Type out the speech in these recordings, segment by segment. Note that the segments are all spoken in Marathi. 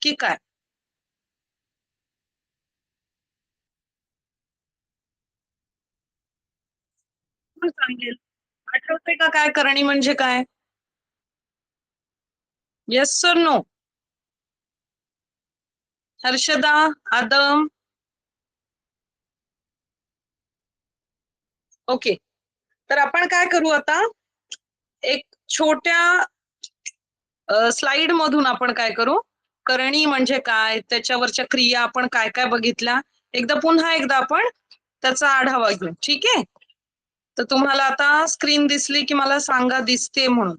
नक्की काय? कोण सांगेल? आठवतंय का काय करणी म्हणजे काय? Yes sir no? Harshada, Adam. Okay, तर आपण काय करू आता, एक छोट्या स्लाइड मधून आपण काय करू, करणी म्हणजे काय, त्याच्यावरच्या क्रिया आपण काय काय बघितल्या, पुन्हा एकदा आपण त्याचा आढावा घेऊ. ठीक आहे, तर तुम्हाला आता स्क्रीन दिसली की मला सांगा दिसते म्हणून.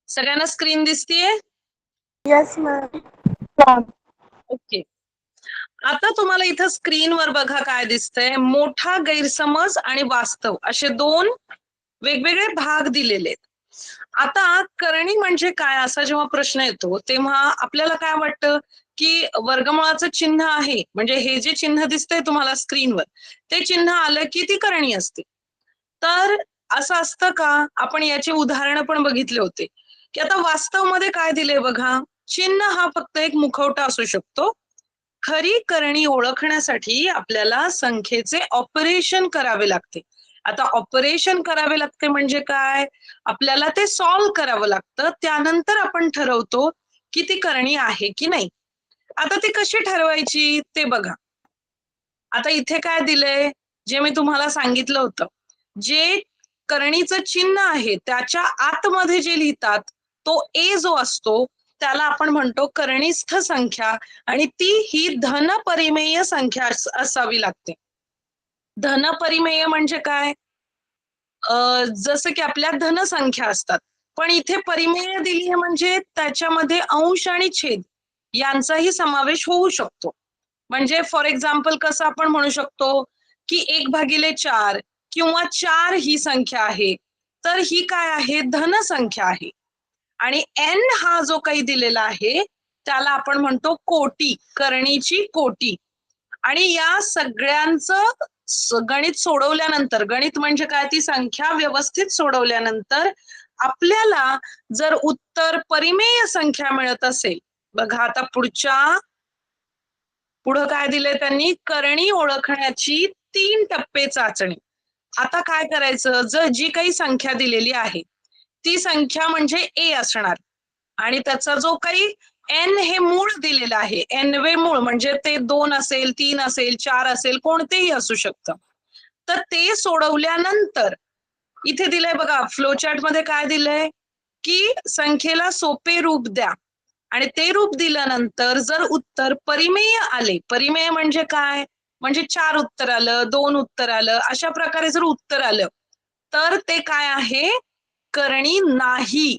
सगळ्यांना स्क्रीन दिसतीये? Yes ma'am. ओके, आता तुम्हाला इथं स्क्रीनवर बघा काय दिसतंय, मोठा गैरसमज आणि वास्तव असे दोन वेगवेगळे भाग दिलेले आहेत. आता करणी म्हणजे काय असा जेव्हा प्रश्न येतो तेव्हा आपल्याला काय वाटतं की वर्गमुळाचं चिन्ह आहे, म्हणजे हे जे चिन्ह दिसतंय तुम्हाला स्क्रीनवर, ते चिन्ह आलं की ती करणी असते. तर असं असतं का? आपण याची उदाहरणं पण बघितले होते की आता वास्तवमध्ये काय दिले बघा, चिन्ह हा फक्त एक मुखवटा असू शकतो. खरी करणी ओळखण्यासाठी आपल्याला संख्येचे ऑपरेशन करावे लागते. आता ऑपरेशन करावे लागते म्हणजे काय, आपल्याला ते सॉल्व्ह करावं लागतं, त्यानंतर आपण ठरवतो की ती करणी आहे की नाही. आता ती कशी ठरवायची ते बघा. आता इथे काय दिलंय, जे मी तुम्हाला सांगितलं होतं, जे करणीचं चिन्ह आहे त्याच्या आतमध्ये जे लिहितात तो ए जो असतो त्याला आपण म्हणतो करणीस्थ संख्या, आणि ती ही धनपरिमेय संख्या असावी लागते. धनपरिमेय म्हणजे काय, जसं की आपल्या धनसंख्या असतात, पण इथे परिमेय दिली आहे म्हणजे त्याच्यामध्ये अंश आणि छेद यांचाही समावेश होऊ शकतो. म्हणजे फॉर एक्झाम्पल कसं आपण म्हणू शकतो की 1/4 किंवा 4 ही संख्या आहे, तर ही काय आहे, धनसंख्या आहे. आणि n हा जो काही दिलेला आहे त्याला आपण म्हणतो कोटी, करणीची कोटी. आणि या सगळ्यांचं गणित सोडवल्यानंतर, गणित म्हणजे काय, ती संख्या व्यवस्थित सोडवल्यानंतर आपल्याला जर उत्तर परिमेय संख्या मिळत असेल, बघा आता पुढं काय दिलंय त्यांनी, करणी ओळखण्याची 3 टप्पे चाचणी. आता काय करायचं, जर जी काही संख्या दिलेली आहे ती संख्या म्हणजे ए असणार, आणि त्याचा जो काही एन हे मूळ दिलेलं आहे, एन वे मूळ म्हणजे ते 2 असेल, 3 असेल, 4 असेल, कोणतेही असू शकतं. तर ते सोडवल्यानंतर इथे दिलंय बघा, फ्लोचार्ट मध्ये काय दिलंय की संख्येला सोपे रूप द्या, आणि ते रूप दिल्यानंतर जर उत्तर परिमेय आले, परिमेय म्हणजे काय, म्हणजे 4 उत्तर आलं, 2 उत्तर आलं, अशा प्रकारे जर उत्तर आलं तर ते काय आहे, करणी नाही.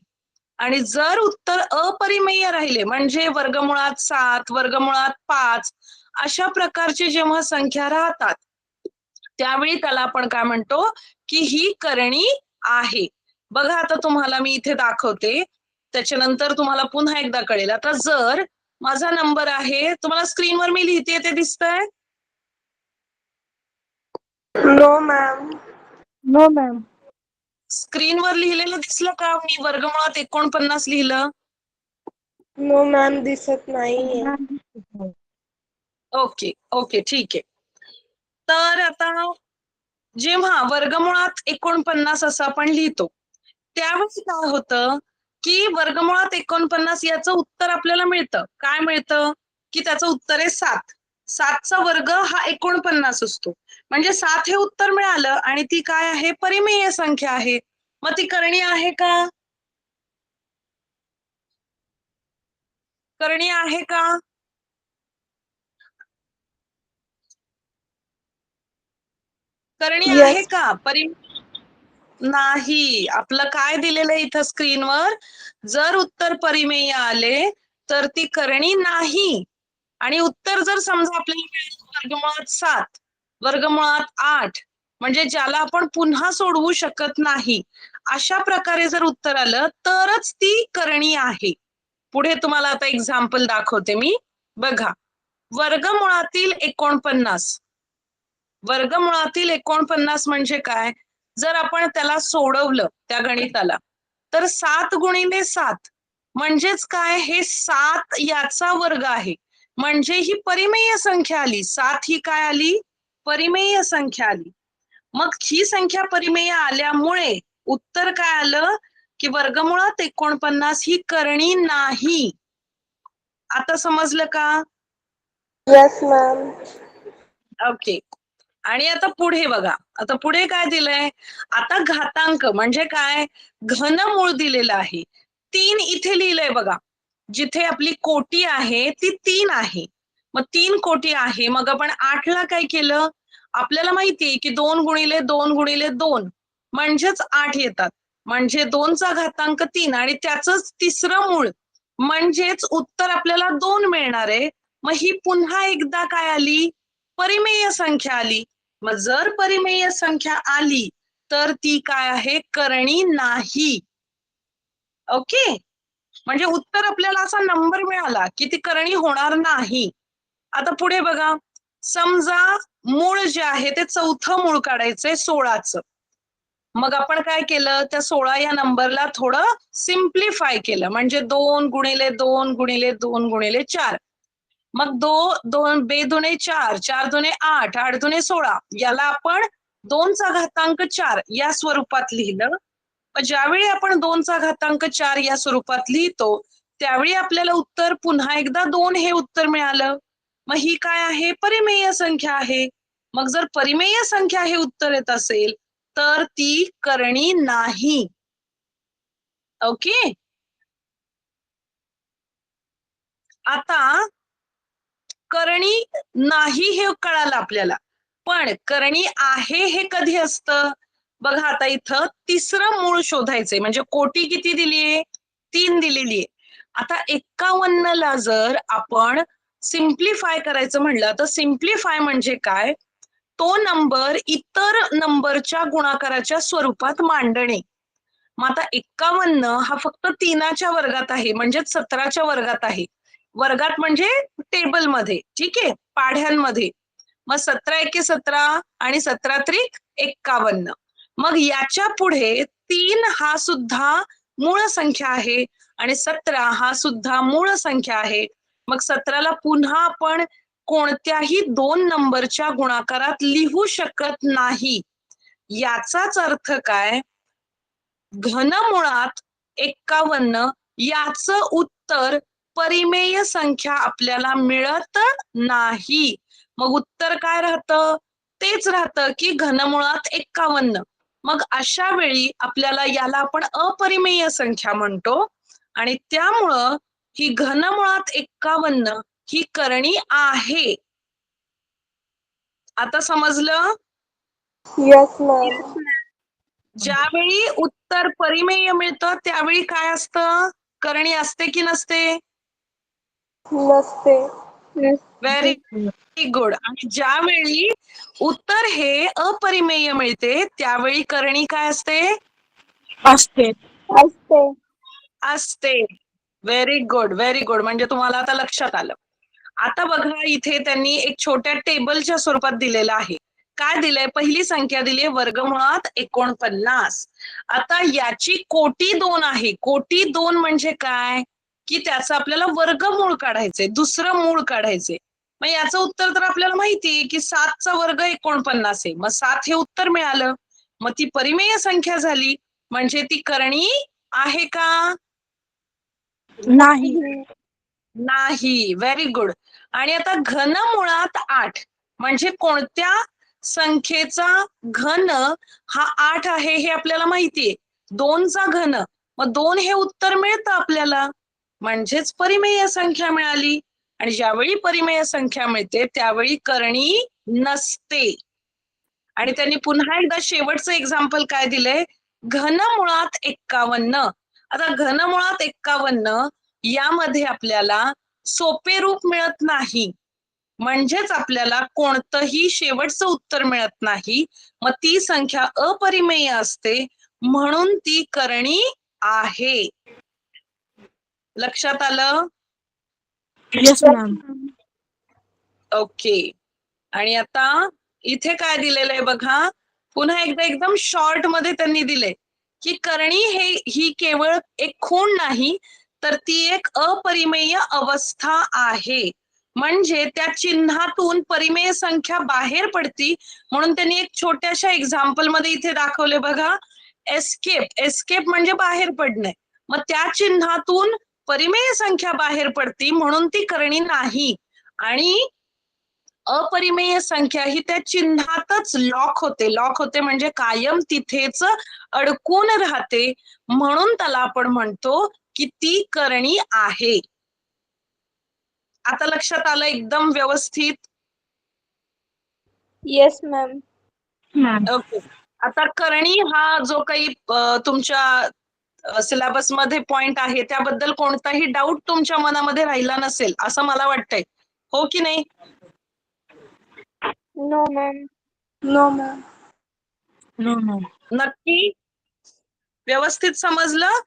आणि जर उत्तर अपरिमेय राहिले, म्हणजे वर्गमुळात 7, वर्गमुळात 5 अशा प्रकारचे जेव्हा संख्या राहतात त्यावेळी त्याला आपण काय म्हणतो की ही करणी आहे. बघा आता तुम्हाला मी इथे दाखवते, त्याच्यानंतर तुम्हाला पुन्हा एकदा कळेल. आता जर माझा नंबर आहे, तुम्हाला स्क्रीनवर मी लिहिते ते दिसतंय? No ma'am. No ma'am. स्क्रीनवर लिहिलेलं दिसलं का, मी वर्गमुळात 49 लिहिलं? नो मॅम, दिसत नाहीये. ओके ओके, ठीक आहे. तर आता जेव्हा वर्गमुळात 49 असं आपण लिहितो त्यावेळी काय होतं की वर्गमुळात 49 याचं उत्तर आपल्याला मिळतं, काय मिळतं की त्याचं उत्तर आहे 7. 7चा वर्ग हा 49 असतो, म्हणजे 7 हे उत्तर मिळालं, आणि ती काय आहे, परिमेय संख्या आहे. मग ती करणी आहे का, करणी आहे का? करणी आहे यस. का, नाही. आपलं काय दिलेलं आहे इथं स्क्रीनवर, जर उत्तर परिमेय आले तर ती करणी नाही. आणि उत्तर जर समजा आपल्याला मिळालं वर्गमुळात 7, वर्गमुळात 8, म्हणजे ज्याला आपण पुन्हा सोडवू शकत नाही, अशा प्रकारे जर उत्तर आलं तरच ती करणी आहे. पुढे तुम्हाला आता एक्झाम्पल दाखवते मी. बघा, वर्गमुळातील 49, वर्गमुळातील 49 म्हणजे काय, जर आपण त्याला सोडवलं त्या गणिताला तर 7 गुणिले 7 म्हणजेच काय, हे 7 याचा वर्ग आहे, म्हणजे ही परिमेय संख्या आली. 7 ही काय आली, परिमेय संख्या आली. मग ही संख्या परिमेय आल्यामुळे उत्तर काय आलं की वर्गमुळात 49 ही करणी नाही. आता समजलं का? Yes, ma'am. ओके. आणि आता पुढे बघा, आता पुढे काय दिलंय, आता घातांक म्हणजे काय, घनमूळ दिलेलं आहे. 3 इथे लिहिलंय बघा, जिथे आपली कोटी आहे ती 3 आहे. मग 3 कोटी आहे, मग आपण 8ला काय केलं, आपल्याला माहितीये की 2 गुणिले 2 गुणिले 2 म्हणजेच 8 येतात, म्हणजे 2चा घातांक 3 आणि त्याचंच तिसरं मूळ म्हणजेच उत्तर आपल्याला 2 मिळणार आहे. मग ही पुन्हा एकदा काय आली, परिमेय संख्या आली. मग जर परिमेय संख्या आली तर ती काय आहे, करणी नाही. ओके, म्हणजे उत्तर आपल्याला असा नंबर मिळाला की ती करणी होणार नाही. आता पुढे बघा, समजा मूळ जे आहे ते चौथं मूळ काढायचंय 16चं. मग आपण काय केलं, त्या 16 या नंबरला थोडं सिम्प्लिफाय केलं, म्हणजे 2 गुणिले 2 गुणिले 2 गुणिले 4. मग 2 2 4, 4 2 8, 8 2 16, याला आपण 2चा घातांक 4 या स्वरूपात लिहिलं. ज्यावेळी आपण 2चा घातांक 4 या स्वरूपात लिहितो त्यावेळी आपल्याला उत्तर पुन्हा एकदा 2 हे उत्तर मिळालं. मग ही काय आहे, परिमेय संख्या आहे. मग जर परिमेय संख्या हे उत्तर येत असेल तर ती करणी नाही. ओके, आता करणी नाही हे कळालं आपल्याला, पण करणी आहे हे कधी असतं बघा. आता इथं तिसरं मूळ शोधायचंय, म्हणजे कोटी किती दिलीये, 3 दिलेली आहे. आता 51ला जर आपण सिम्प्लिफाय करायचं म्हणलं तर सिम्प्लिफाय म्हणजे काय, तो नंबर इतर नंबरच्या गुणाकाराच्या स्वरूपात मांडणे. मग आता 51 हा फक्त 3च्या वर्गात आहे, म्हणजेच 17च्या वर्गात आहे. वर्गात म्हणजे टेबलमध्ये, ठीक आहे, पाढ्यांमध्ये. मग 17 एके 17 आणि 17 त्रिक 51. मग याच्या पुढे 3 हा सुद्धा मूळ संख्या आहे आणि 17 हा सुद्धा मूळ संख्या आहे. मग 17ला पुन्हा आपण कोणत्याही 2 नंबरच्या गुणाकारात लिहू शकत नाही. याचाच अर्थ काय, घनमुळात 51 याचं उत्तर परिमेय संख्या आपल्याला मिळत नाही. मग उत्तर काय राहतं, तेच राहतं की घनमुळात 51. मग अशा वेळी आपल्याला याला आपण अपरिमेय संख्या म्हणतो आणि त्यामुळं ही घनमुळात 51 ही करणी आहे. आता समजलं? Yes, ma'am. ज्यावेळी उत्तर परिमेय मिळतं त्यावेळी काय असतं, करणी असते की नसते? नसते. Very good. आणि ज्यावेळी उत्तर हे अपरिमेय मिळते त्यावेळी करणी काय असते, असते. असते. असते. Very good, very good. म्हणजे तुम्हाला आता लक्षात आलं. आता बघा, इथे त्यांनी एक छोट्या टेबलच्या स्वरूपात दिलेलं आहे. काय दिलंय, पहिली संख्या दिली वर्गमुळात 49. आता याची कोटी 2 आहे. कोटी 2 म्हणजे काय, की त्याचं आपल्याला वर्गमूळ काढायचंय, दुसरं मूळ काढायचंय. मग याचं उत्तर तर आपल्याला माहितीये की 7चा वर्ग 49 आहे. मग 7 हे उत्तर मिळालं, मग ती परिमेय संख्या झाली, म्हणजे ती करणी आहे का, नाही. नाही. Very good. आणि आता घनमुळात 8 म्हणजे कोणत्या संख्येचा घन हा 8 आहे हे आपल्याला माहितीये, 2चा घन. मग 2 हे उत्तर मिळतं आपल्याला, म्हणजेच परिमेय संख्या मिळाली. आणि ज्यावेळी परिमेय संख्या मिळते त्यावेळी करणी नसते. आणि त्यांनी पुन्हा एकदा शेवटचं एक्झाम्पल काय दिलंय, घनमुळात 51. आता घनमुळात 51 यामध्ये आपल्याला सोपे रूप मिळत नाही, म्हणजेच आपल्याला कोणतंही शेवटचं उत्तर मिळत नाही. मग ती संख्या अपरिमेय असते, म्हणून ती करणी आहे. लक्षात आलं? Yes ma'am. ओके. आणि आता इथे काय दिलेलं आहे बघा, पुन्हा एकदा एकदम शॉर्ट मध्ये त्यांनी दिले की करणी ही केवळ एक खूण नाही, तर ती एक अपरिमेय अवस्था आहे. म्हणजे त्या चिन्हातून परिमेय संख्या बाहेर पडती. म्हणून त्यांनी एक छोट्याशा एक्झाम्पल मध्ये इथे दाखवले बघा, एस्केप. एस्केप म्हणजे बाहेर पडणे. मग त्या चिन्हातून परिमेय संख्या बाहेर पडती म्हणून ती करणी नाही. आणि अपरिमेय संख्या ही त्या चिन्हातच लॉक होते. लॉक होते म्हणजे कायम तिथेच अडकून राहते. म्हणून त्याला आपण म्हणतो की ती करणी आहे. आता लक्षात आलं एकदम व्यवस्थित? Yes, ma'am. मॅम. ओके. आता करणी हा जो काही तुमच्या सिलेबस मध्ये पॉइंट आहे त्याबद्दल कोणताही डाऊट तुमच्या मनामध्ये राहिला नसेल असं मला वाटतंय. हो की नाही? No, ma'am. No, ma'am. No ma'am. नक्की व्यवस्थित समजलं?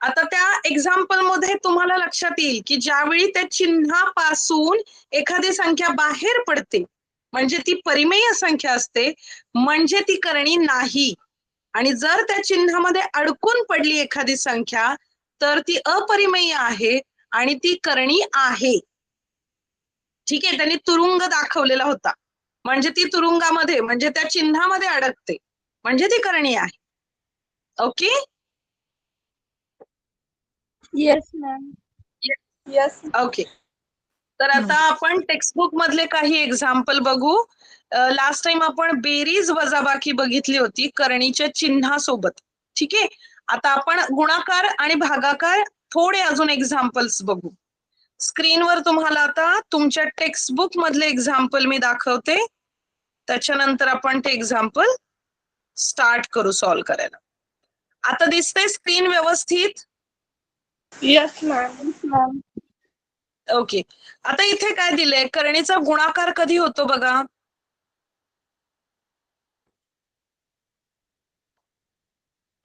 आता त्या एक्झाम्पल मध्ये तुम्हाला लक्षात येईल की ज्यावेळी त्या चिन्हापासून एखादी संख्या बाहेर पडते म्हणजे ती परिमेय संख्या असते, म्हणजे ती करणी नाही. आणि जर त्या चिन्हामध्ये अडकून पडली एखादी संख्या तर ती अपरिमेय आहे आणि ती करणी आहे. ठीक आहे, त्यांनी तुरुंग दाखवलेला होता, म्हणजे ती तुरुंगामध्ये म्हणजे त्या चिन्हामध्ये अडकते म्हणजे ती करणी आहे. Okay. Yes, ma'am. Yes. Okay. तर आता आपण टेक्स्टबुक मधले काही एक्झाम्पल बघू. लास्ट टाइम आपण बेरीज वजाबाकी बघितली होती करणीच्या चिन्हासोबत. ठीक आहे, आता आपण गुणाकार आणि भागाकार थोडे अजून एक्झाम्पल्स बघू. स्क्रीनवर तुम्हाला आता तुमच्या टेक्स्टबुक मधले एक्झाम्पल मी दाखवते, त्याच्यानंतर आपण ते एक्झाम्पल स्टार्ट करू सॉल्व्ह करायला. आता दिसते स्क्रीन व्यवस्थित? Yes, ma'am. Yes, ma'am. Okay. आता इथे काय दिलंय, करणीचा गुणाकार कधी होतो बघा.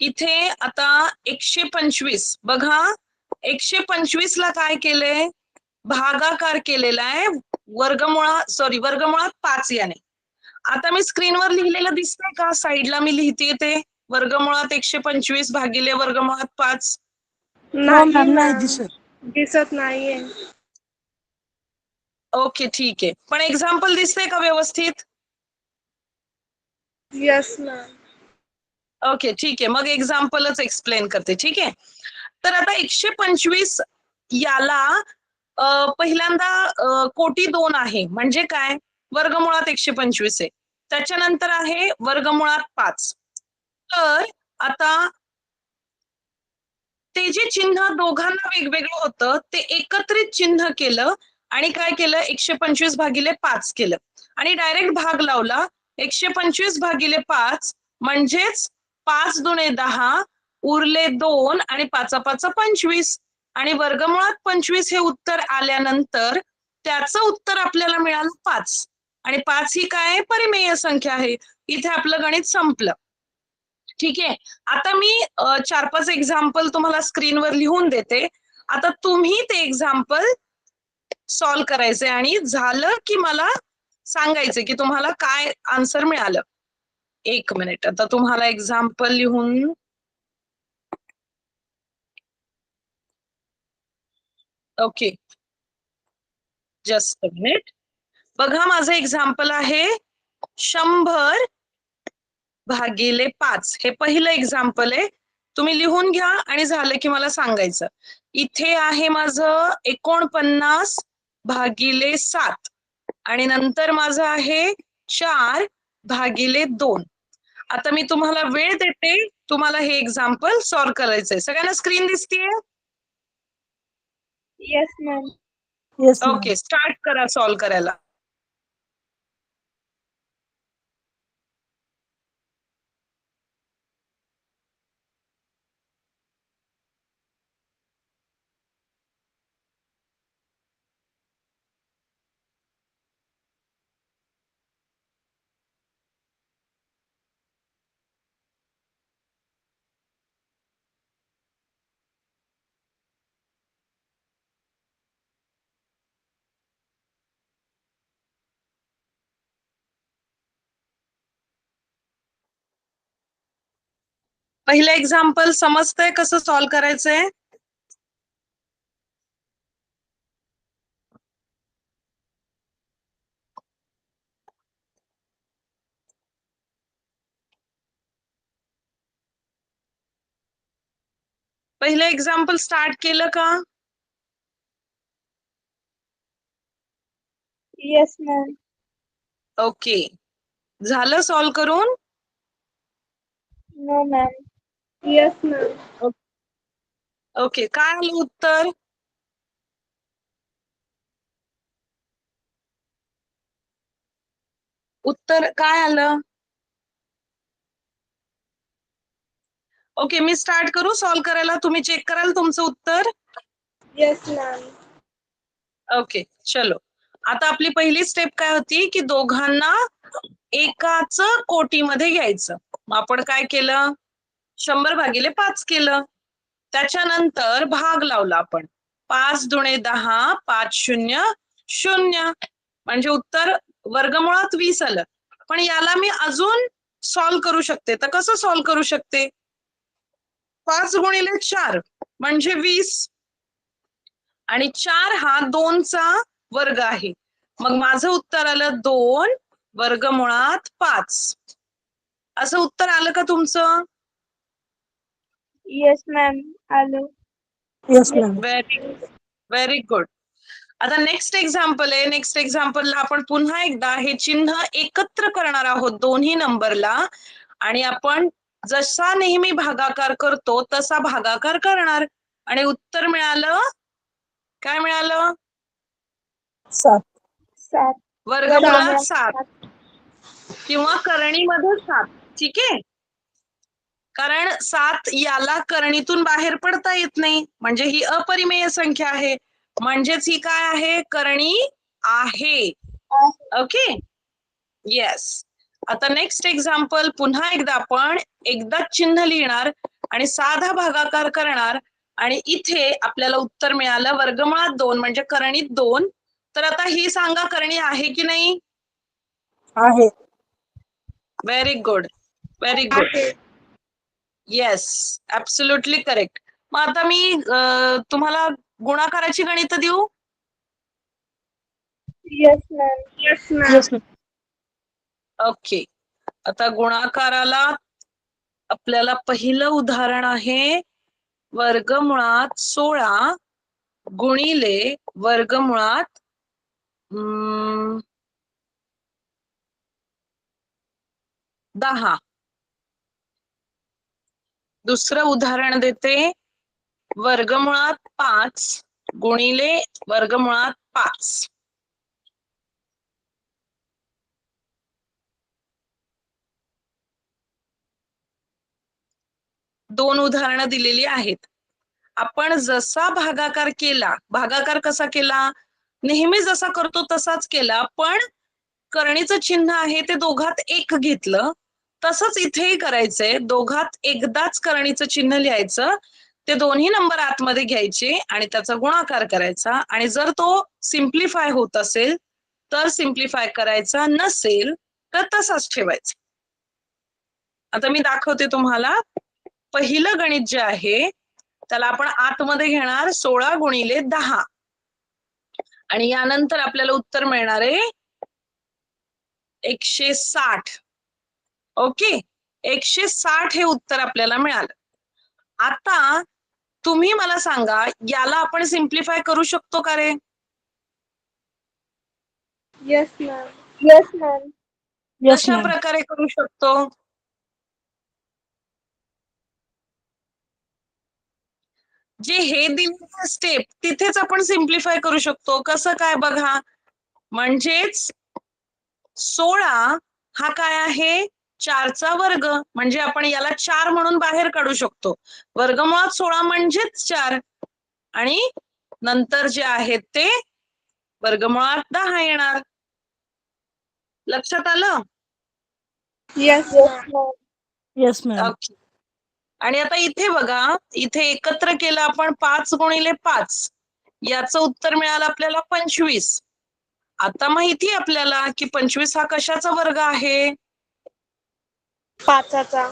इथे आता 125 बघा, 125 ला काय केलंय, भागाकार केलेला आहे वर्गमुळात 5 याने. आता मी स्क्रीनवर लिहिलेलं दिसतंय का, साईडला मी लिहिते ते वर्गमुळात 125 भागिले वर्गमुळात 5. नो मॅम, नाही ma'am. दिसत. दिसत नाहीये. ओके ठीक आहे, पण एक्झाम्पल दिसतंय का व्यवस्थित? Yes, ma'am. ओके ठीक आहे, मग एक्झाम्पलच एक्सप्लेन करते. ठीक आहे, तर आता 125 याला पहिल्यांदा कोटी 2 आहे म्हणजे काय, वर्गमुळात 125 आहे. त्याच्यानंतर आहे वर्गमुळात 5. तर आता ते जे चिन्ह दोघांना वेगवेगळं होतं ते एकत्रित चिन्ह केलं आणि काय केलं, 125 भागिले 5 केलं आणि डायरेक्ट भाग लावला. 125 भागिले 5 म्हणजेच 5 दुणे 10, उरले 2 आणि 5 5 25 आणि वर्गमुळात 25 हे उत्तर आल्यानंतर त्याचं उत्तर आपल्याला मिळालं 5 आणि 5 ही काय परिमेय संख्या आहे. इथे आपलं गणित संपलं. ठीक आहे, आता मी 4-5 एक्झाम्पल तुम्हाला स्क्रीनवर लिहून देते. आता तुम्ही ते एक्झाम्पल सॉल्व्ह करायचे आणि झालं की मला सांगायचे की तुम्हाला काय आन्सर मिळालं. 1 मिनिट, आता तुम्हाला एक्झाम्पल लिहून ओके जस्ट अ मिनिट. बघा माझं एक्झाम्पल आहे 100 भागिले 5. हे पहिलं एक्झाम्पल आहे, तुम्ही लिहून घ्या आणि झालं की मला सांगायचं. इथे आहे माझं 49 भागिले 7 आणि नंतर माझं आहे 4 भागिले 2. आता मी तुम्हाला वेळ देते, तुम्हाला हे एक्झाम्पल सॉल्व्ह करायचंय. सगळ्यांना स्क्रीन दिसतीये? Yes, ma'am. Yes ma'am. Okay, start करा सॉल्व्ह करायला. पहिलं एक्झाम्पल समजतंय कसं सॉल्व्ह करायचंय? पहिलं एक्झाम्पल स्टार्ट केलं का? Yes ma'am. ओके, झालं सॉल्व करून? No ma'am. Yes ma'am. Okay, काय आलं उत्तर? उत्तर काय आलं? ओके, मी स्टार्ट करू सॉल्व करायला? तुम्ही चेक कराल तुमचं उत्तर? Yes ma'am. ओके, चलो. आता आपली पहिली स्टेप काय होती की दोघांना एकाच कोटीमध्ये घ्यायचं. मग आपण काय केलं? 100 भागिले 5 केलं. त्याच्यानंतर भाग लावला आपण. 5 दुणे 10, 5 शून्य 0. म्हणजे उत्तर वर्गमुळात 20 आलं. पण याला मी अजून सॉल्व करू शकते. तर कसं सॉल्व करू शकते? 5 गुणिले 4 म्हणजे 20 आणि 4 हा 2चा वर्ग आहे. मग माझं उत्तर आलं 2 वर्गमुळात 5. असं उत्तर आलं का तुमचं? Yes ma'am. आलो. Yes ma'am. Very very good. आता नेक्स्ट एक्झाम्पल आहे. नेक्स्ट एक्झाम्पलला आपण पुन्हा एकदा हे चिन्ह एकत्र करणार आहोत दोन्ही नंबरला आणि आपण जसा नेहमी भागाकार करतो तसा भागाकार करणार आणि उत्तर मिळालं. काय मिळालं? 7. 7. वर्गमुळात 7 किंवा करणीमध्ये 7. ठीक आहे, कारण 7 याला करणीतून बाहेर पडता येत नाही म्हणजे ही अपरिमेय संख्या आहे. म्हणजेच ही काय आहे? करणी आहे. Okay, yes. आता नेक्स्ट एक्झाम्पल पुन्हा एकदा आपण एकदाच चिन्ह लिहिणार आणि साधा भागाकार करणार आणि इथे आपल्याला उत्तर मिळालं वर्गमुळात 2 म्हणजे करणीत 2. तर आता ही सांगा करणी आहे की नाही? आहे. Very good, very good. Yes, absolutely correct. मग आता मी तुम्हाला गुणाकाराची गणितं देऊ? Yes ma'am. Yes ma'am. Yes ma'am. Okay, आता गुणाकाराला आपल्याला पहिलं उदाहरण आहे वर्गमुळात 16 गुणिले वर्गमुळात 10. दुसरं उदाहरण देते वर्गमुळात 5 गुणिले वर्गमुळात 5. दोन उदाहरणं दिलेली आहेत. आपण जसा भागाकार केला, भागाकार कसा केला? नेहमी जसा करतो तसाच केला, पण करणीचं चिन्ह आहे ते दोघात एक घेतलं. तसंच इथेही करायचंय. दोघात एकदाच करणीचं चिन्ह लिहायचं, ते दोन्ही नंबर आतमध्ये घ्यायचे आणि त्याचा गुणाकार करायचा आणि जर तो सिम्प्लिफाय होत असेल तर सिम्प्लिफाय करायचा, नसेल तर तसाच ठेवायचा. आता मी दाखवते तुम्हाला. पहिलं गणित जे आहे त्याला आपण आतमध्ये घेणार 16 गुणिले 10 आणि यानंतर आपल्याला उत्तर मिळणार आहे 160. ओके, 160 हे उत्तर आपल्याला मिळालं. आता तुम्ही मला सांगा, याला आपण सिम्प्लिफाय करू शकतो का रे? Yes ma'am. Yes ma'am. Yes कशा मॅम. प्रकारे करू शकतो? जे हे दिलेलं स्टेप तिथेच आपण सिम्प्लिफाय करू शकतो. कसं काय बघा, म्हणजेच 16 हा काय आहे? 4चा वर्ग, म्हणजे आपण याला 4 म्हणून बाहेर काढू शकतो. वर्गमुळात 16 म्हणजेच 4 आणि नंतर जे आहेत ते वर्गमुळात 10 येणार. लक्षात आलं? Yes ma'am. Yes ma'am. Okay. आणि आता इथे बघा, इथे एकत्र केलं आपण 5 गुणिले 5, याचं उत्तर मिळालं आपल्याला 25. आता माहिती आपल्याला की 25 हा कशाचा वर्ग आहे? 5चा.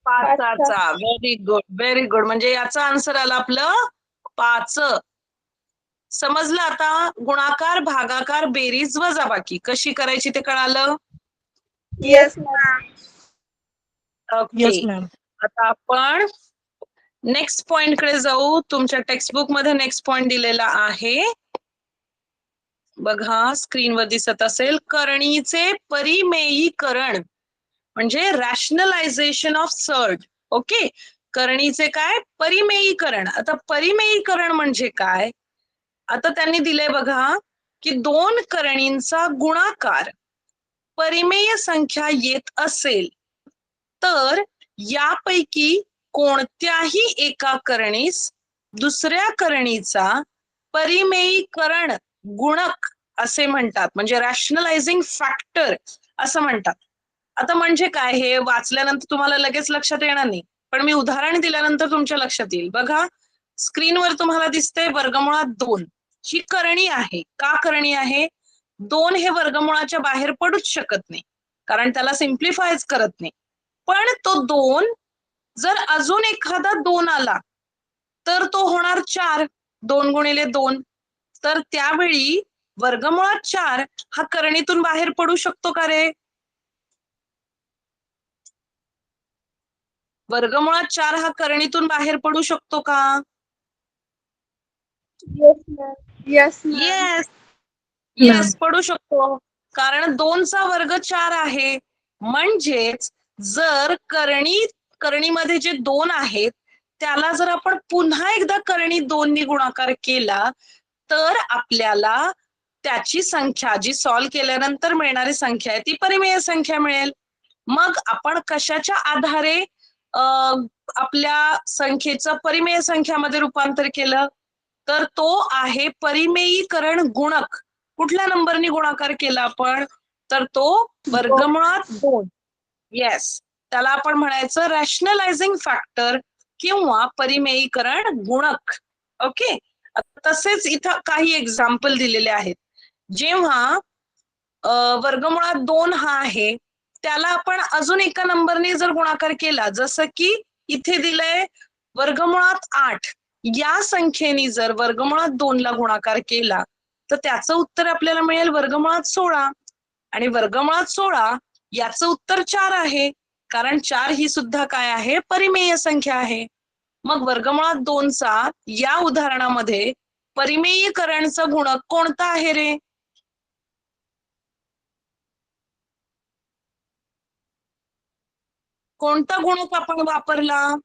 5चा. Very good, very good. म्हणजे याचं आन्सर आलं आपलं 5. समजलं आता? गुणाकार, भागाकार, बेरीज, वजाबाकी कशी करायची ते कळालं? Yes ma'am. Okay, yes ma'am. आता आपण नेक्स्ट पॉइंट कडे जाऊ. तुमच्या टेक्स्टबुक मध्ये नेक्स्ट पॉइंट दिलेला आहे बघा, स्क्रीनवर दिसत असेल. करणीचे परिमेयीकरण म्हणजे रॅशनलायझेशन ऑफ सर्ट. ओके, करणीचे काय परिमेयीकरण. आता परिमेयीकरण म्हणजे काय, आता त्यांनी दिलंय बघा की दोन करणींचा गुणाकार परिमेय संख्या येत असेल तर यापैकी कोणत्याही एका करणीस दुसऱ्या करणीचा परिमेयीकरण गुणक असे म्हणतात, म्हणजे रॅशनलायझिंग फॅक्टर असं म्हणतात. आता म्हणजे काय, हे वाचल्यानंतर तुम्हाला लगेच लक्षात येणार नाही, पण मी उदाहरण दिल्यानंतर तुमच्या लक्षात येईल. बघा, स्क्रीनवर तुम्हाला दिसते वर्गमुळात 2 ही करणी आहे. का करणी आहे? 2 हे वर्गमुळाच्या बाहेर पडूच शकत नाही, कारण त्याला सिम्प्लिफायच करत नाही. पण तो 2 जर अजून एखादा 2 आला तर तो होणार 4. 2 गुणिले 2. तर त्यावेळी वर्गमुळात 4 हा करणीतून बाहेर पडू शकतो का रे? वर्गमुळात 4 हा करणीतून बाहेर पडू शकतो का? Yes, ma'am. Yes, ma'am. Yes, ma'am. Yes पडू शकतो, कारण 2चा वर्ग 4 आहे. म्हणजेच जर करणीमध्ये जे 2 आहेत त्याला जर आपण पुन्हा एकदा करणी 2 नी गुणाकार केला तर आपल्याला त्याची संख्या जी सॉल्व्ह केल्यानंतर मिळणारी संख्या आहे ती परिमेय संख्या मिळेल. मग आपण कशाच्या आधारे आपल्या संख्येचं परिमेय संख्यामध्ये रूपांतर केलं, तर तो आहे परिमेयीकरण गुणक. कुठल्या नंबरनी गुणाकार केला आपण, तर तो वर्गमुळात 2. येस, त्याला आपण म्हणायचं रॅशनलायझिंग फॅक्टर किंवा परिमेयीकरण गुणक. ओके, तसेच इथं काही एक्झाम्पल दिलेले आहेत. जेव्हा वर्गमुळात 2 हा आहे त्याला आपण अजून एका नंबरने जर गुणाकार केला, जसं की इथे दिलंय वर्गमुळात 8, या संख्येने जर वर्गमुळात 2 ला गुणाकार केला तर त्याचं उत्तर आपल्याला मिळेल वर्गमुळात 16. आणि वर्गमुळात 16 याचं उत्तर 4 आहे, कारण 4 ही सुद्धा काय आहे, परिमेय संख्या आहे. मग वर्गमुळात 2चा या उदाहरणामध्ये परिमेयीकरणचा गुणक कोणता आहे रे? कोणता गुणक आपण वापरला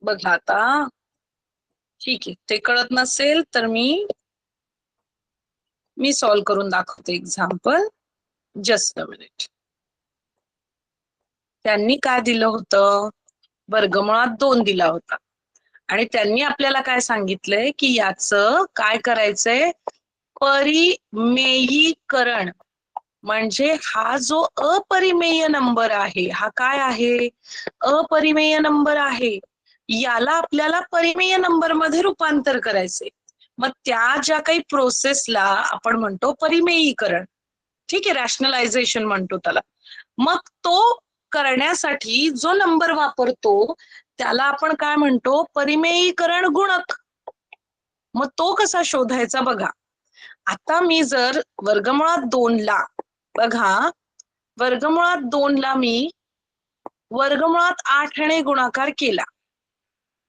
बघा. आता ठीक आहे, ते कळत नसेल तर मी सॉल्व्ह करून दाखवते एक्झाम्पल. Just a minute. त्यांनी काय दिलं होतं, वर्गमुळात 2 दिला होता आणि त्यांनी आपल्याला काय सांगितलंय की याचं काय करायचंय, परिमेयीकरण. म्हणजे हा जो अपरिमेय नंबर आहे हा काय आहे, अपरिमेय नंबर आहे, याला आपल्याला परिमेय नंबर मध्ये रूपांतर करायचे. मग त्या ज्या काही प्रोसेसला आपण म्हणतो परिमेयीकरण, ठीक आहे, रॅशनलायझेशन म्हणतो त्याला. मग तो करण्यासाठी जो नंबर वापरतो त्याला आपण काय म्हणतो, परिमेयीकरण गुणक. मग तो कसा शोधायचा बघा. आता मी जर वर्गमुळात 2 ला बघा, वर्गमुळात 2 ला मी वर्गमुळात 8 ने गुणाकार केला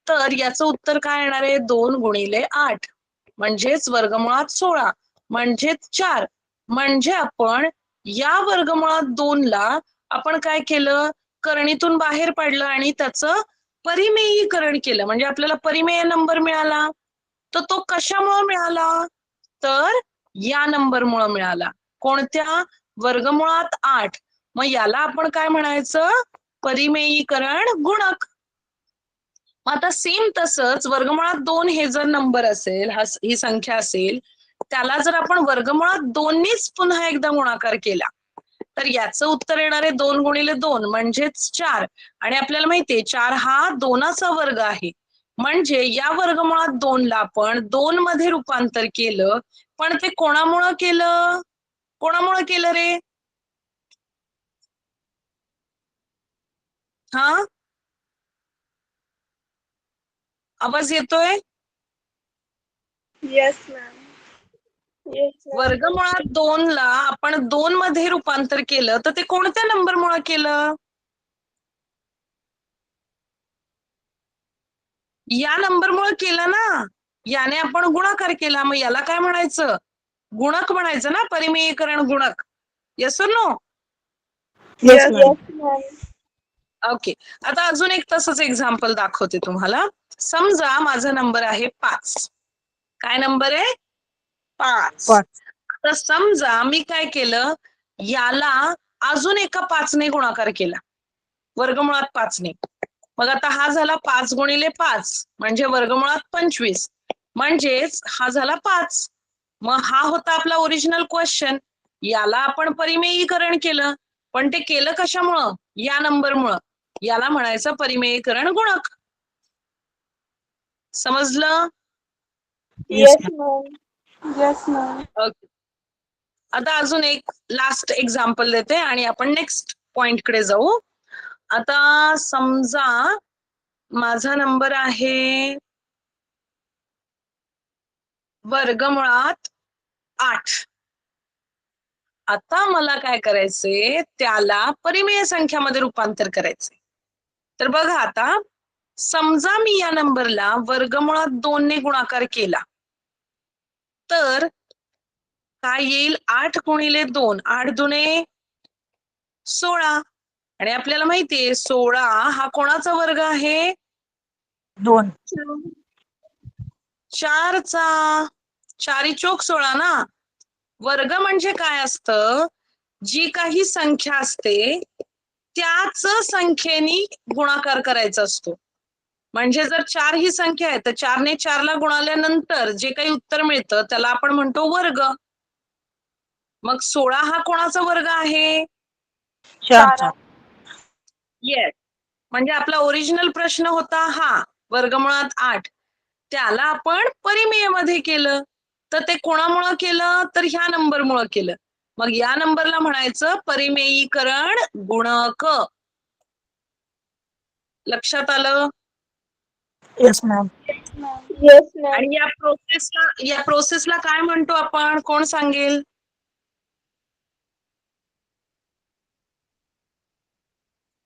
तर याचं उत्तर काय येणार आहे, 2 गुणिले 8 म्हणजेच वर्गमुळात 16 म्हणजेच 4. म्हणजे आपण या वर्गमुळात 2 ला आपण काय केलं, करणीतून बाहेर पडलं आणि त्याचं परिमेयीकरण केलं, म्हणजे आपल्याला परिमेय नंबर मिळाला. तर तो कशामुळे मिळाला, तर या नंबरमुळे मिळाला. कोणत्या, वर्गमुळात 8. मग याला आपण काय म्हणायचं, परिमेयीकरण गुणक. आता सेम तसंच वर्गमुळात 2 हे जर नंबर असेल, ही संख्या असेल, त्याला जर आपण वर्गमुळात 2 नीच पुन्हा एकदा गुणाकार केला तर याचं उत्तर येणार आहे 2 गुणिले 2 म्हणजेच 4. आणि आपल्याला माहितीये 4 हा 2चा वर्ग आहे, म्हणजे या वर्गमुळात 2 ला आपण 2 मध्ये रूपांतर केलं. पण ते कोणामुळं केलं, कोणामुळं केलं रे? हा, आवाज येतोय? Yes, ma'am. Yes, ma'am. वर्गमुळात 2 ला आपण 2 मध्ये रूपांतर केलं तर ते कोणत्या नंबरमुळे केलं? या नंबरमुळे केलं ना, याने आपण गुणाकार केला, मग याला काय म्हणायचं? गुणक म्हणायचं ना, परिमेयीकरण गुणक. येस और no? Yes, ma'am. Yes, ma'am. Okay. आता अजून एक तसंच एक्झाम्पल दाखवते तुम्हाला. समजा माझा नंबर आहे 5. काय नंबर आहे? 5. 5. तर समजा मी काय केलं, याला अजून एका 5ने गुणाकार केला, वर्गमुळात 5ने. मग आता हा झाला 5 गुणिले 5 म्हणजे वर्गमुळात 25, म्हणजेच हा झाला 5. मग हा होता आपला ओरिजिनल क्वेश्चन. याला आपण परिमेयीकरण केलं, पण ते केलं कशामुळं? या नंबरमुळं. याला म्हणायचं परिमेयीकरण गुणक. समजलं? Yes, Yes, ma'am. Yes, ma'am. Okay. आता अजून एक लास्ट एक्झाम्पल देते आणि आपण नेक्स्ट पॉइंट कडे जाऊ. आता समजा माझा नंबर आहे वर्गमुळात 8. आता मला काय करायचंय, त्याला परिमेय संख्यामध्ये रूपांतर करायचंय. तर बघा आता, समजा मी या नंबरला वर्गमुळात 2ने गुणाकार केला, तर काय येईल? 8 गुणिले 2, 8 दुणे 16. आणि आपल्याला माहितीये 16 हा कोणाचा वर्ग आहे? 2. 4चा. 4 चोक 16 ना. वर्ग म्हणजे काय असतं? जी काही संख्या असते त्याच संख्येने गुणाकार करायचा असतो. म्हणजे जर 4 ही संख्या आहे तर 4ने 4ला गुणाल्यानंतर जे काही उत्तर मिळतं त्याला आपण म्हणतो वर्ग. मग 16 हा कोणाचा वर्ग आहे? 4चा. येस. म्हणजे आपला ओरिजिनल प्रश्न होता हा वर्गमुळात 8, त्याला आपण परिमेयमध्ये केलं. तर ते कोणामुळं केलं? तर ह्या नंबरमुळं केलं. मग या नंबरला म्हणायचं परिमेयीकरण गुणक. लक्षात आलं? Yes, ma'am. Yes, ma'am. आणि या प्रोसेसला काय म्हणतो आपण? कोण सांगेल?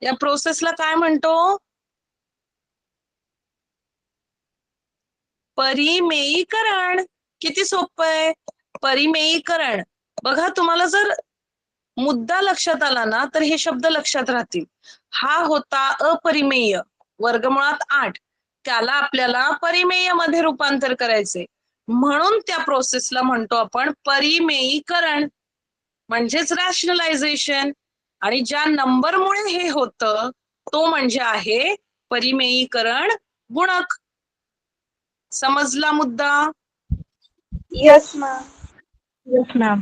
या प्रोसेसला काय म्हणतो? परिमेयीकरण. किती सोपं आहे? परिमेयीकरण. बघा, तुम्हाला जर मुद्दा लक्षात आला ना तर हे शब्द लक्षात राहतील. हा होता अपरिमेय वर्गमुळात 8, त्याला आपल्याला परिमेय मध्ये रूपांतर करायचे, म्हणून त्या प्रोसेसला म्हणतो आपण परिमेयीकरण, म्हणजेच रॅशनलायझेशन. आणि ज्या नंबरमुळे हे होतं तो म्हणजे आहे परिमेयीकरण गुणक. समजला मुद्दा? Yes, ma'am. Yes, ma'am.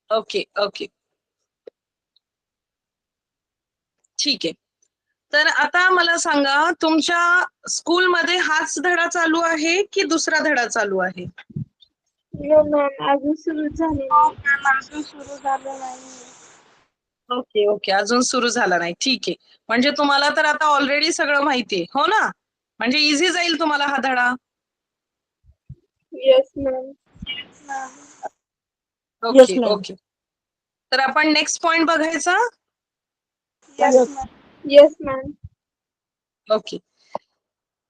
Okay okay, ठीक आहे. तर आता मला सांगा, तुमच्या स्कूलमध्ये हाच धडा चालू आहे की दुसरा धडा चालू आहे? No, ma'am. अजून सुरू झाले नाही. अजून सुरू झालं नाही. ओके ओके, अजून सुरू झाला नाही. ठीक आहे. म्हणजे तुम्हाला तर आता ऑलरेडी सगळं माहितीये, हो ना? म्हणजे इझी जाईल तुम्हाला हा धडा. Yes, ma'am. Yes, okay ma'am. Okay. तर आपण नेक्स्ट पॉइंट बघायचा. Yes, Yes. ma'am. Yes, ma'am. Okay.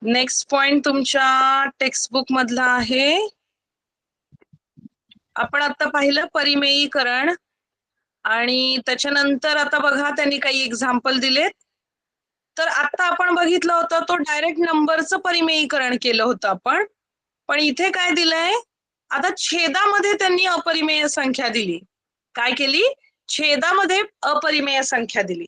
Next point तुमच्या टेक्स्टबुक मधला आहे. आपण आता पाहिलं परिमेयीकरण, आणि त्याच्यानंतर आता बघा त्यांनी काही एक्झाम्पल दिलेत. तर आता आपण बघितलं होतं तो डायरेक्ट नंबरचं परिमेयीकरण केलं होतं आपण, पण इथे काय दिलंय? आता छेदामध्ये त्यांनी अपरिमेय संख्या दिली. काय केली? छेदामध्ये अपरिमेय संख्या दिली.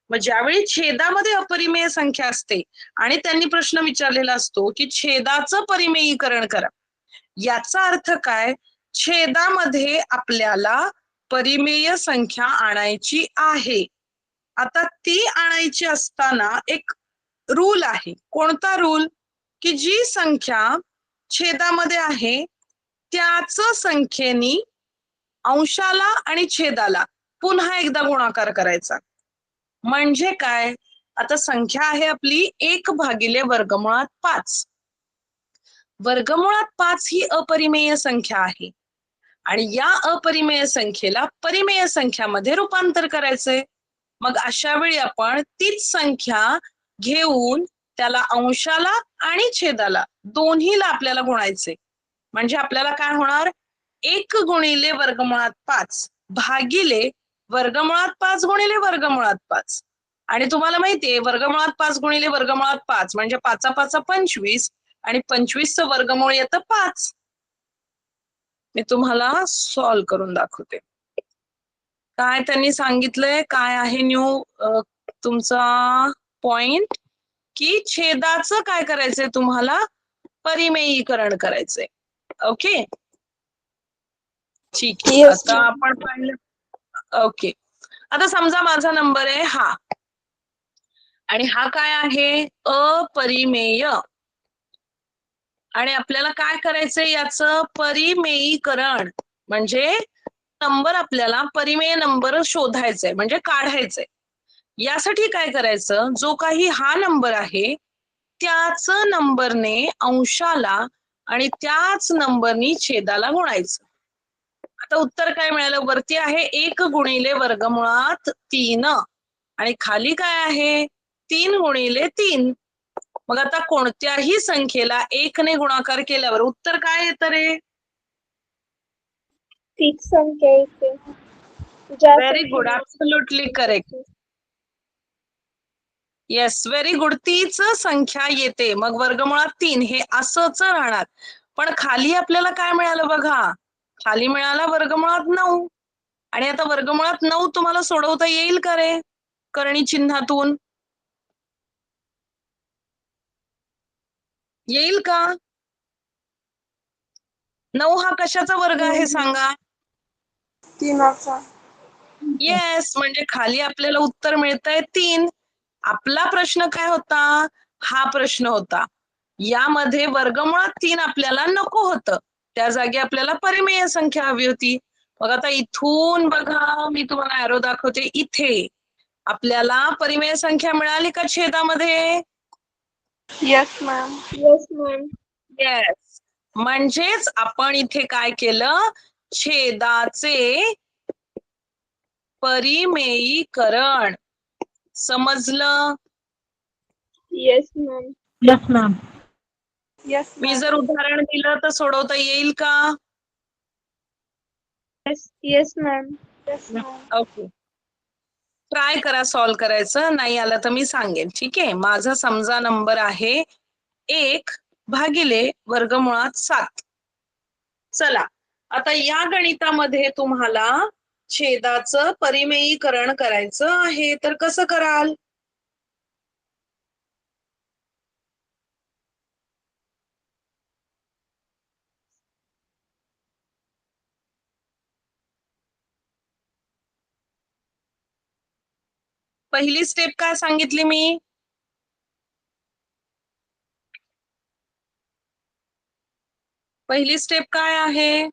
मग ज्यावेळी छेदामध्ये अपरिमेय संख्या असते आणि त्यांनी प्रश्न विचारलेला असतो की छेदाचं परिमेयीकरण करा, याचा अर्थ काय? छेदामध्ये आपल्याला परिमेय संख्या आणायची आहे. आता ती आणायची असताना एक रूल आहे. कोणता रूल? की जी संख्या छेदामध्ये आहे त्याच संख्येनी अंशाला आणि छेदाला पुन्हा एकदा गुणाकार करायचा. म्हणजे काय? आता संख्या आहे आपली 1 भागिले वर्गमुळात 5. वर्गमुळात 5 ही अपरिमेय संख्या आहे आणि या अपरिमेय संख्येला परिमेय संख्यामध्ये रूपांतर करायचंय. मग अशा वेळी आपण तीच संख्या घेऊन त्याला अंशाला आणि छेदाला दोन्हीला आपल्याला गुणायचे. म्हणजे आपल्याला काय होणार, 1 गुणिले वर्गमुळात 5 भागिले वर्गमुळात 5 गुणिले वर्गमुळात 5. आणि तुम्हाला माहितीये वर्गमुळात 5 गुणिले वर्गमुळात 5 म्हणजे 5 5 25 आणि 25चं वर्गमूळ येतं 5. मी तुम्हाला सॉल्व्ह करून दाखवते. काय त्यांनी सांगितलंय, काय आहे न्यू तुमचा पॉइंट, की छेदाचं काय करायचंय तुम्हाला, परिमेयीकरण करायचंय. ओके, ठीक आहे. Yes, आता ma'am. आपण पाहिलं. ओके, आता समजा माझा नंबर आहे हा आणि हा काय आहे, अपरिमेय. आणि आपल्याला काय करायचंय याचं परिमेयीकरण, म्हणजे नंबर आपल्याला परिमेय नंबर शोधायचंय म्हणजे काढायचंय. यासाठी काय करायचं, जो काही हा नंबर आहे त्याच नंबरने अंशाला आणि त्याच नंबरनी छेदाला गुणायचं. आता उत्तर काय मिळालं, वरती आहे 1 गुणिले वर्गमुळात 3 आणि खाली काय आहे 3 गुणिले 3. मग आता कोणत्याही संख्येला 1 ने गुणाकार केल्यावर उत्तर काय येतं रे? तीच संख्या येते. ज्या व्हेरी गुड, संख्येने absolutely correct. Yes, very good, तीच संख्या येते. मग वर्गमुळात 3 हे असंच राहणार. पण खाली आपल्याला काय मिळालं बघा, खाली मिळाला वर्गमुळात 9. आणि आता वर्गमुळात 9 तुम्हाला सोडवता येईल का रे करणी चिन्हातून? येईल का? 9 हा कशाचा वर्ग आहे सांगा? 3चा. येस, म्हणजे खाली आपल्याला उत्तर मिळतंय 3. आपला प्रश्न काय होता, हा प्रश्न होता. यामध्ये वर्गमुळात 3 आपल्याला नको होतं, त्या जागी आपल्याला परिमेय संख्या हवी होती. मग आता इथून बघा, मी तुम्हाला ॲरो दाखवते, इथे आपल्याला परिमेय संख्या मिळाली का छेदामध्ये? Yes, ma'am. Yes, ma'am. Yes, म्हणजेच आपण इथे काय केलं, छेदाचे परिमेयीकरण. समजलं? Yes, ma'am. Yes, ma'am. Yes, मी ma'am. जर उदाहरण दिलं तर सोडवता येईल का? Yes, yes, ma'am. Yes, ma'am. Okay, try करा सॉल्व्ह करायचं. नाही आलं तर मी सांगेन, ठीक आहे. माझा समजा नंबर आहे 1 भागिले वर्गमुळात 7. चला, आता या गणितामध्ये तुम्हाला छेदाचं परिमेयीकरण करायचं आहे, तर कसं कराल? पहिली स्टेप काय सांगितली मी? पहिली स्टेप काय आहे?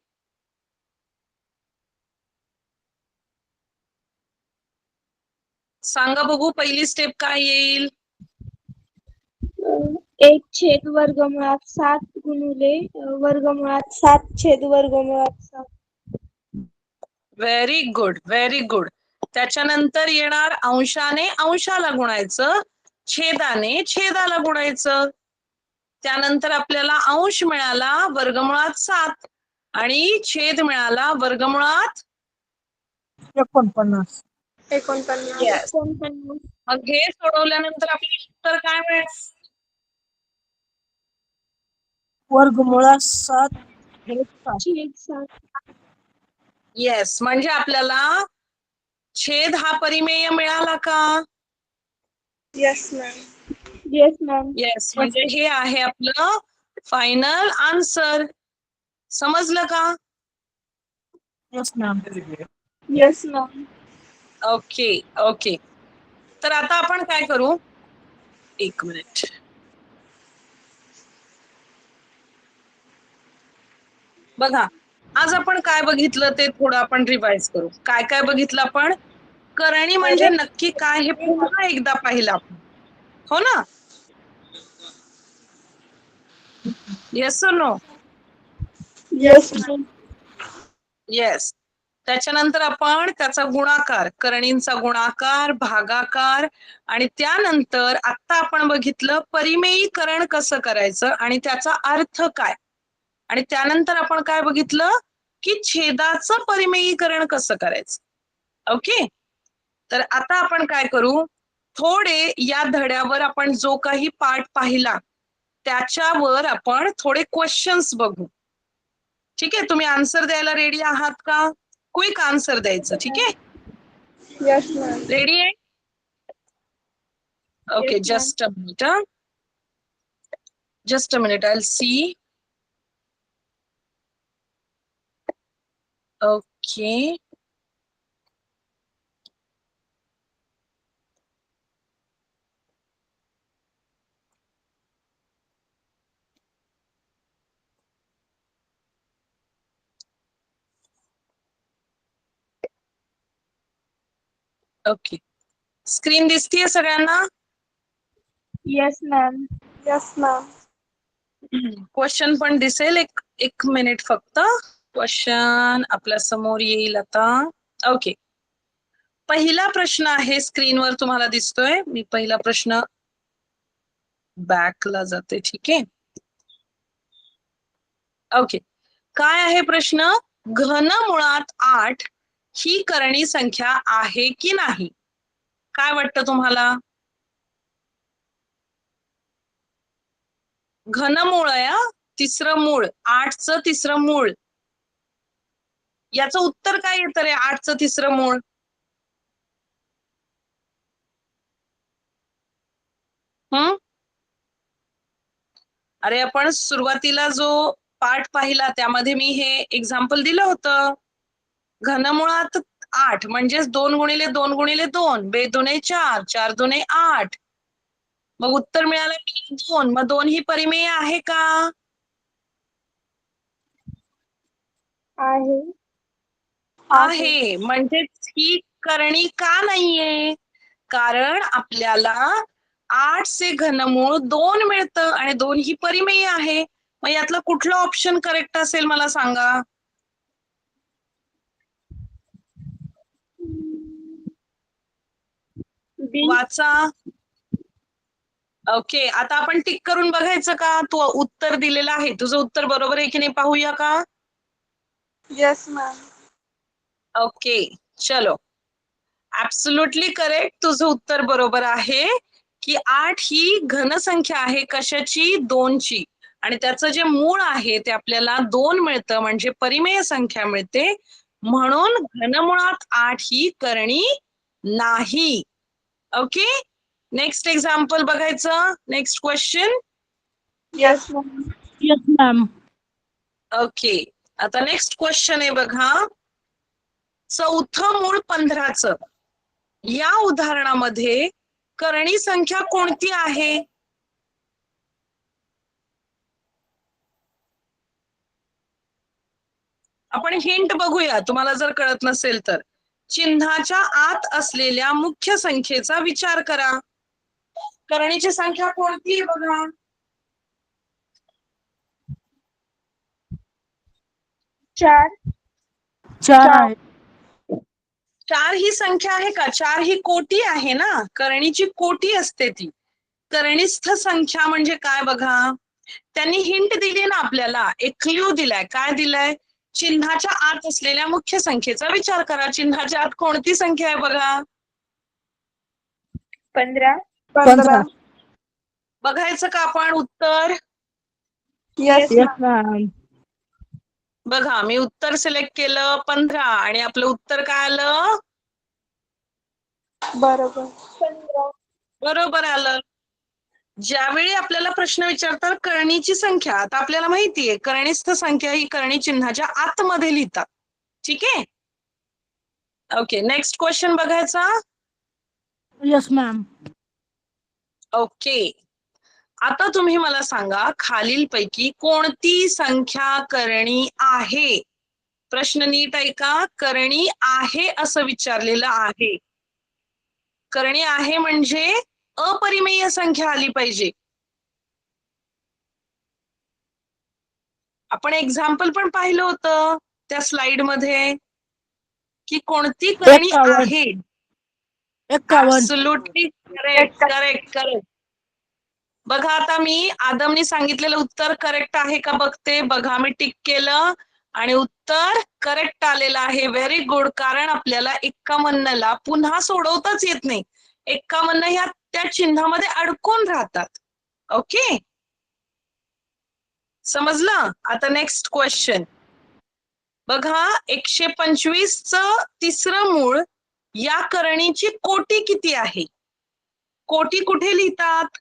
सांगा बघू, पहिली स्टेप काय येईल? 1 छेद वर्गमुळात 7 गुणिले वर्गमुळात 7 छेद वर्गमुळात 7. Very good, very good. त्याच्यानंतर येणार अंशाने अंशाला गुणायचं, छेदाने छेदाला गुणायचं. त्यानंतर आपल्याला अंश मिळाला वर्गमुळात 7 आणि छेद मिळाला वर्गमुळात 49. 49. Yes. मग हे सोडवल्यानंतर आपल्याला उत्तर काय मिळेल? वर्गमुळात 7 हे 7. छेद 7. येस, म्हणजे आपल्याला छेद हा परिमेय मिळाला का? Yes, ma'am. Yes, ma'am. Yes, म्हणजे हे आहे आपलं फायनल आन्सर. समजलं का? Yes, ma'am. Yes, ma'am. Okay okay, तर आता आपण काय करू, 1 मिनिट. बघा, आज आपण काय बघितलं ते थोडं आपण रिवाइज करू. काय काय बघितलं आपण? करणी म्हणजे नक्की काय हे पुन्हा एकदा पाहिलं आपण, हो ना? येस और नो? Yes, ma'am. येस. त्याच्यानंतर आपण त्याचा गुणाकार, करणींचा गुणाकार, भागाकार, आणि त्यानंतर आता आपण बघितलं परिमेयीकरण कसं करायचं आणि त्याचा अर्थ काय. आणि त्यानंतर आपण काय बघितलं की छेदाचं परिमेयीकरण कसं करायचं. ओके, तर आता आपण काय करू, थोडे या धड्यावर आपण जो काही पाठ पाहिला त्याच्यावर आपण थोडे क्वेश्चन्स बघू. ठीक आहे, तुम्ही आन्सर द्यायला रेडी आहात का? क्विक आन्सर द्यायचं. ठीक आहे, यस मॅम. रेडी आहे? Okay, Yes, ma'am. Just a minute. Just a minute, I see. Okay, okay. Screen दिसतीये सगळ्यांना? Yes, ma'am. Yes, ma'am. Question पण दिसेल. एक एक मिनिट फक्त. क्वेश्चन आपल्या समोर येईल आता. ओके, पहिला प्रश्न आहे, स्क्रीनवर तुम्हाला दिसतोय. मी पहिला प्रश्न बॅकला जाते. ठीक आहे, ओके. काय आहे प्रश्न? घनमुळात 8 ही करणी संख्या आहे की नाही? काय वाटतं तुम्हाला? घनमूळ आहे, तिसरं मूळ, 8चं तिसरं मूळ. याचं उत्तर काय येतं रे 8चं तिसरं मूळ? अरे आपण सुरुवातीला जो पाठ पाहिला त्यामध्ये मी हे एक्झाम्पल दिलं होतं. घनमुळात 8 म्हणजेच 2 गुणिले 2 गुणिले 2, 2 दुणे 4, 4 दुणे 8. मग उत्तर मिळालं 2. मग 2 ही परिमेय आहे का? आहे. आहे. म्हणजेच ही करणी का नाहीये? कारण आपल्याला 8 चे घनमूळ 2 मिळतं आणि 2 ही परिमेय आहे. मग यातलं कुठलं ऑप्शन करेक्ट असेल मला सांगा. B. वाचा. ओके, आता आपण टिक करून बघायचं का? तू उत्तर दिलेलं आहे, तुझं उत्तर बरोबर आहे की नाही पाहूया का? Yes, ma'am. ओके, चलो. ऍब्सोल्युटली करेक्ट, तुझं उत्तर बरोबर आहे की 8 ही घनसंख्या आहे. कशाची? 2 ची. आणि त्याचं जे मूळ आहे ते आपल्याला 2 मिळतं, म्हणजे परिमेय संख्या मिळते. म्हणून घनमुळात 8 ही करणी नाही. ओके, नेक्स्ट एक्झाम्पल बघायचं. Next question. Yes, ma'am. Yes, ma'am. Okay, आता नेक्स्ट क्वेश्चन आहे बघा. चौथं मूळ 15चं या उदाहरणामध्ये करणी संख्या कोणती आहे? आपण हिंट बघूया, तुम्हाला जर कळत नसेल तर. चिन्हाच्या आत असलेल्या मुख्य संख्येचा विचार करा. करणीची संख्या कोणती आहे बघा. 4. 4 आहे. 4 ही संख्या आहे का? 4 ही कोटी आहे ना, करणीची कोटी असते ती. करणीस्थ संख्या म्हणजे काय बघा. त्यांनी हिंट दिली ना आपल्याला, एक क्ल्यू दिलाय. काय दिलाय? चिन्हाच्या आत असलेल्या मुख्य संख्येचा विचार करा. चिन्हाच्या आत कोणती संख्या आहे बघा. 15. 15. बघायचं का आपण उत्तर? Yes, Yes, ma'am. ma'am. बघा, मी उत्तर सिलेक्ट केलं 15 आणि आपलं उत्तर काय आलं? बरोबर. 15. बरोबर आलं. ज्यावेळी आपल्याला प्रश्न विचारतात करणीची संख्या, आता आपल्याला माहितीये करणीस्थ संख्या ही करणी चिन्हाच्या आतमध्ये लिहितात. ठीक आहे, ओके. नेक्स्ट क्वेश्चन बघायचा. Yes, ma'am. ओके, आता तुम्ही मला सांगा खालीलपैकी कोणती संख्या करणी आहे. प्रश्न नीट ऐका. करणी आहे असं विचारलेलं आहे. करणी आहे म्हणजे अपरिमेय संख्या आली पाहिजे. आपण एक्झाम्पल पण पाहिलं होतं त्या स्लाइड मध्ये. की कोणती करणी 51. आहे. 51. Absolutely correct correct correct. बघा आता मी आदमनी सांगितलेलं उत्तर करेक्ट आहे का बघते. बघा मी टिक केलं आणि उत्तर करेक्ट आलेलं आहे. Very good. कारण आपल्याला 51ला पुन्हा सोडवताच येत नाही. 51 ह्या त्या चिन्हामध्ये अडकून राहतात. ओके, समजलं. आता नेक्स्ट क्वेश्चन बघा. 125चं तिसरं मूळ या करणीची कोटी किती आहे. कोटी कुठे लिहितात.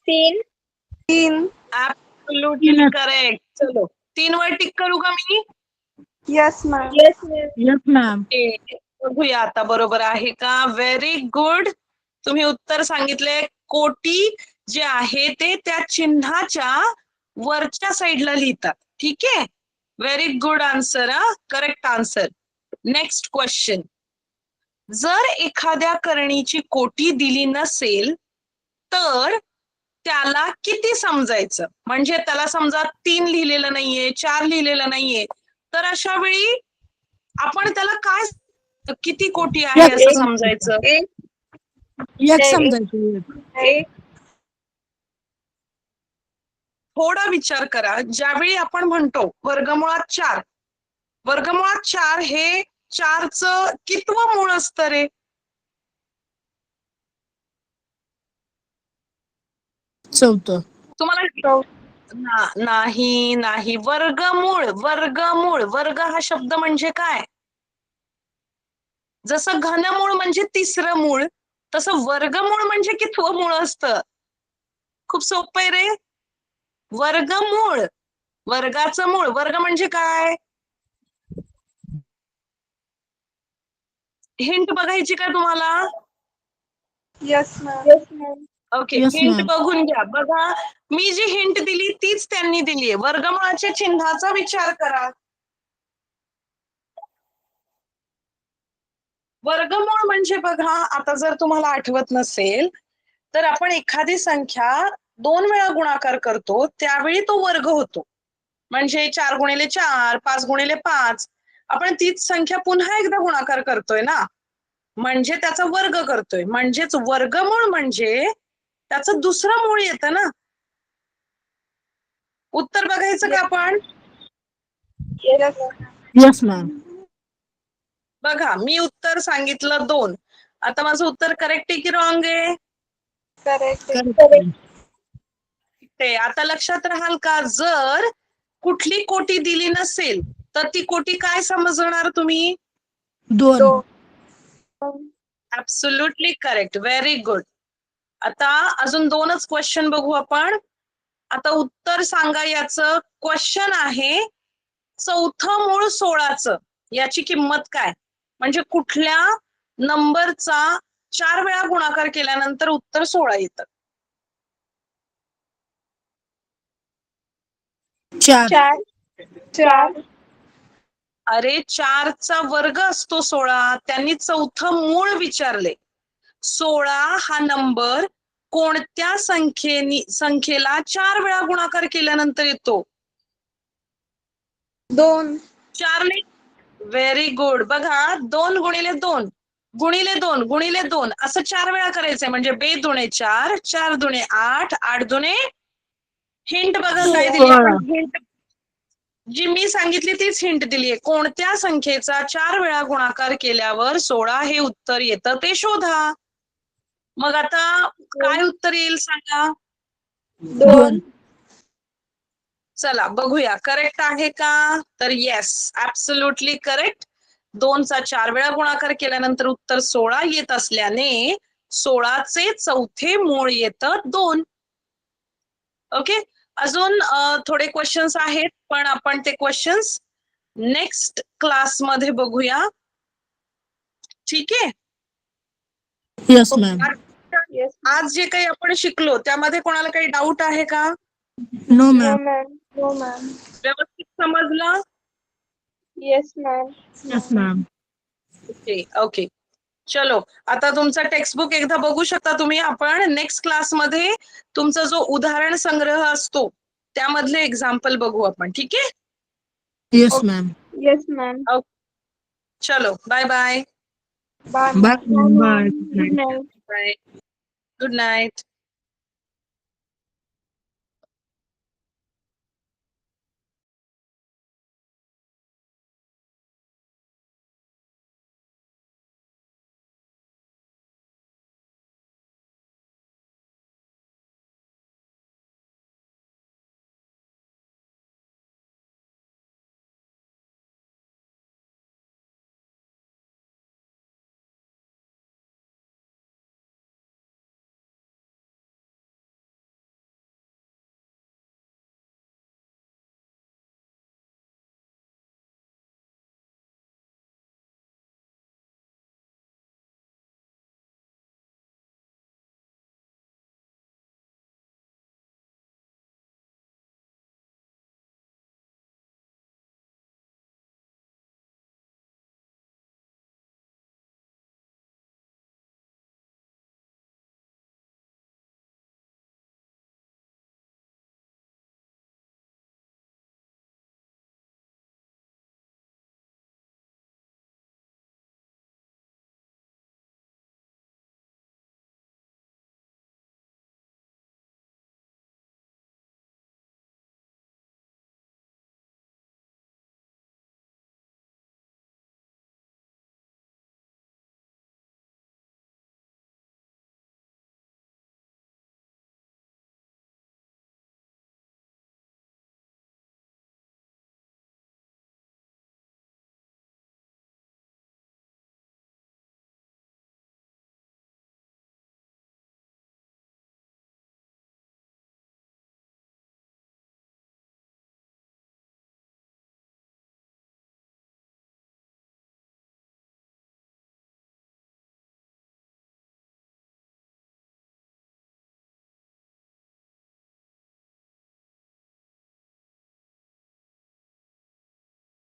3. ऍब्सोल्युटली तीन. करेक्ट. चलो 3 वर टिक करू का मी. Yes, ma'am. Yes, ma'am. Yes, ma'am. बघूया आता बरोबर आहे का. Very good. तुम्ही उत्तर सांगितले. कोटी जे आहे ते त्या चिन्हाच्या वरच्या साईडला लिहितात. ठीक आहे, very good answer. Correct answer. Next question. जर एखाद्या करणीची कोटी दिली नसेल तर त्याला किती समजायचं. म्हणजे त्याला समजा 3 लिहिलेलं नाहीये, 4 लिहिलेलं नाहीये, तर अशा वेळी आपण त्याला काय किती कोटी आहे असं समजायचं. एक समजायचं. एक. थोडा विचार करा. ज्यावेळी आपण म्हणतो वर्गमुळात 4, वर्गमुळात 4 हे 4चं कितवं मूळ असतं रे. चौथं. तुम्हाला नाही नाही. वर्गमूळ वर्गमूळ. वर्ग हा शब्द म्हणजे काय. जसं घनमूळ म्हणजे तिसरं मूळ, तसं वर्गमूळ म्हणजे कितवं मूळ असतं. खूप सोपं आहे रे. वर्गमूळ, वर्गाचं मूळ. वर्ग म्हणजे काय. हिंट बघायची का तुम्हाला. Yes, ma'am. Yes, ma'am. Okay, Yes, hint ma'am. बघून घ्या. बघा मी जी हिंट दिली तीच त्यांनी दिली आहे. वर्गमुळाच्या चिन्हाचा विचार करा. वर्गमूळ म्हणजे बघा, आता जर तुम्हाला आठवत नसेल तर आपण एखादी संख्या 2 वेळा गुणाकार करतो त्यावेळी तो वर्ग होतो. म्हणजे 4 गुणिले 4, 5 गुणिले 5, आपण तीच संख्या पुन्हा एकदा गुणाकार करतोय ना, म्हणजे त्याचा वर्ग करतोय. म्हणजेच वर्गमूळ म्हणजे त्याचं दुसरं मूळ येतं ना. उत्तर बघायचं का आपण. Yes. Yes, ma'am. बघा मी उत्तर सांगितलं 2. आता माझं उत्तर करेक्ट आहे की रॉंग आहे. Correct. Correct. ते आता लक्षात राहाल का. जर कुठली कोटी दिली नसेल तर ती कोटी काय समजणार तुम्ही. 2. Absolutely correct. Very good. आता अजून 2च क्वेश्चन बघू आपण. आता उत्तर सांगा याचं. क्वेश्चन आहे चौथं मूळ 16चं याची किंमत काय. म्हणजे कुठल्या नंबरचा 4 वेळा गुणाकार केल्यानंतर उत्तर 16 येतं. 4. 4. अरे 4चा वर्ग असतो 16. त्यांनी चौथं मूळ विचारले. 16 हा नंबर कोणत्या संख्येला 4 वेळा गुणाकार केल्यानंतर येतो. 2. 4 ने. Very good. बघा 2 गुणिले 2 गुणिले 2 गुणिले 2 असं 4 वेळा करायचंय. म्हणजे 2 दुणे 4, 4 दुणे 8, 8 दुणे. हिंट बघा काय दिली आपण. हिंट जी मी सांगितली तीच हिंट दिलीये. कोणत्या संख्येचा 4 वेळा गुणाकार केल्यावर 16 हे उत्तर येतं ते शोधा. मग आता काय उत्तर येईल सांगा. 2. चला बघूया करेक्ट आहे का. तर येस, ऍब्सोल्युटली करेक्ट. 2चा 4 वेळा गुणाकार केल्यानंतर उत्तर 16 येत असल्याने 16चे चौथे मूळ येतं 2. ओके, अजून थोडे क्वेश्चन्स आहेत पण आपण ते क्वेश्चन्स नेक्स्ट क्लासमध्ये बघूया. ठीक आहे. Yes, ma'am. Yes. आज जे काही आपण शिकलो त्यामध्ये कोणाला काही डाऊट आहे का. No, No, ma'am. ma'am. No, ma'am. व्यवस्थित समजलं. Yes, ma'am. Yes, ma'am. Okay okay. चलो आता तुमचा टेक्स्टबुक एकदा बघू शकता तुम्ही. आपण नेक्स्ट क्लासमध्ये तुमचा जो उदाहरण संग्रह असतो त्यामधले एक्झाम्पल बघू आपण. ठीक आहे. Yes, ma'am. Yes, ma'am. चलो bye bye. Bye, Bye, ma'am. ma'am. Bye. Good night. Bye. Good night.